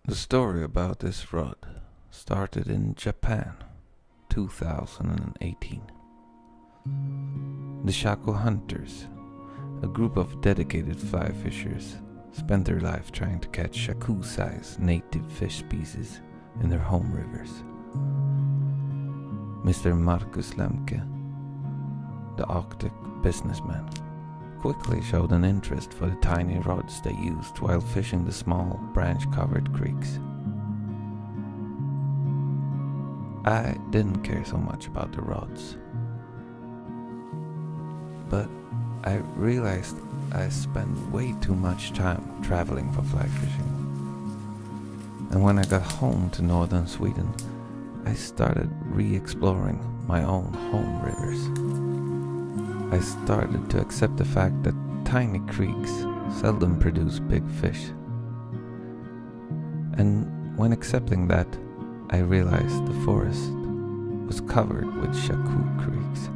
The story about this rod started in Japan, 2018. The Shaku hunters, a group of dedicated fly fishers, spent their life trying to catch shaku-sized native fish species in their home rivers. Mr. Markus Lemke, the Arctic businessman, quickly showed an interest for the tiny rods they used while fishing the small, branch-covered creeks. I didn't care so much about the rods, but I realized I spent way too much time traveling for fly fishing. And when I got home to northern Sweden, I started re-exploring my own home rivers. I started to accept the fact that tiny creeks seldom produce big fish. And when accepting that, I realized the forest was covered with shaku creeks.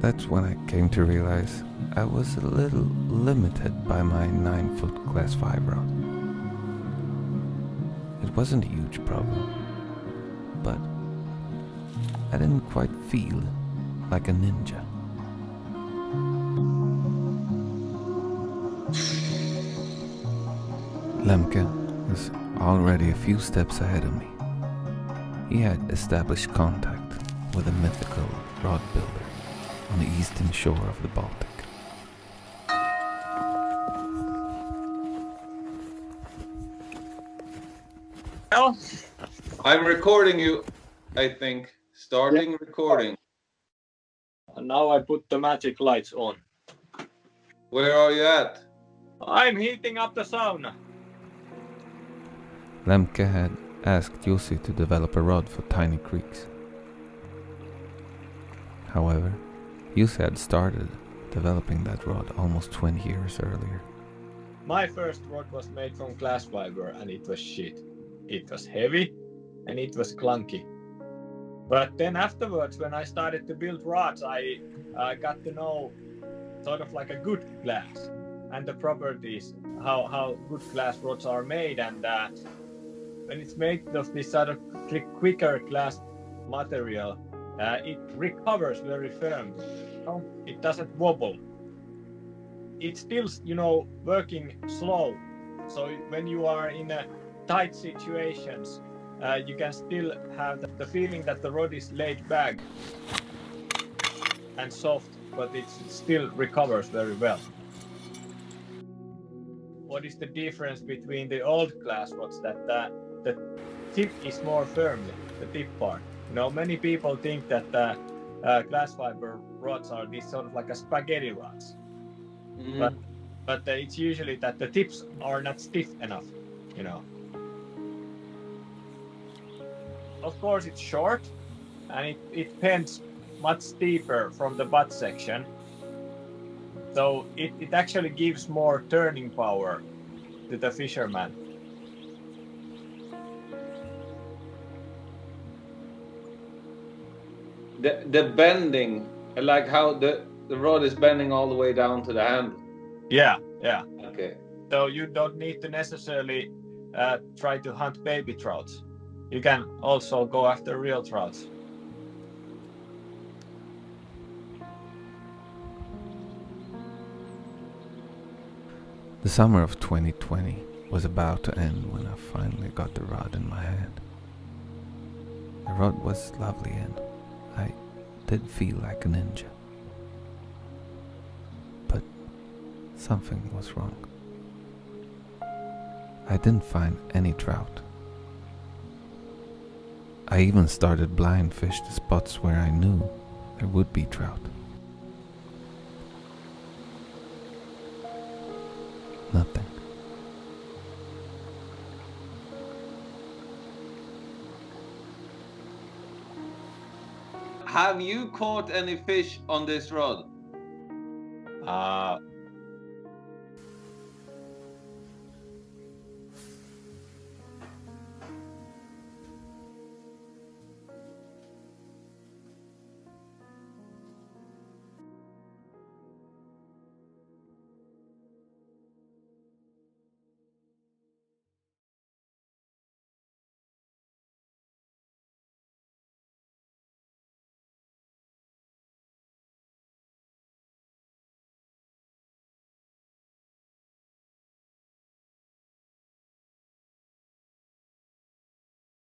That's when I came to realize I was a little limited by my 9-foot class 5 rod. It wasn't a huge problem, but I didn't quite feel like a ninja. Lemke was already a few steps ahead of me. He had established contact with a mythical rod builder on the eastern shore of the Baltic. Well, I'm recording you, I think. Starting recording. And now I put the magic lights on. Where are you at? I'm heating up the sauna. Lemke had asked Jussi to develop a rod for tiny creeks. However, Jussi had started developing that rod almost 20 years earlier. My first rod was made from glass fiber and it was shit. It was heavy and it was clunky. But then afterwards, when I started to build rods, I got to know sort of like a good glass and the properties, how good glass rods are made. And when it's made of this sort of quicker glass material, it recovers very firmly. It doesn't wobble. It's still, working slow. So when you are in a tight situations, you can still have the feeling that the rod is laid back and soft, but it still recovers very well. What is the difference between the old glass rods? That the tip is more firmly, the tip part. Many people think that glass fiber rods are this sort of like a spaghetti rods, but it's usually that the tips are not stiff enough, Of course, it's short, and it bends much steeper from the butt section. So it actually gives more turning power to the fisherman. The bending, like how the rod is bending all the way down to the handle. Yeah. Okay. So you don't need to necessarily try to hunt baby trouts. You can also go after real trouts. The summer of 2020 was about to end when I finally got the rod in my hand. The rod was lovely and I did feel like a ninja. But something was wrong. I didn't find any trout. I even started blind fish the spots where I knew there would be trout. Nothing. Have you caught any fish on this rod?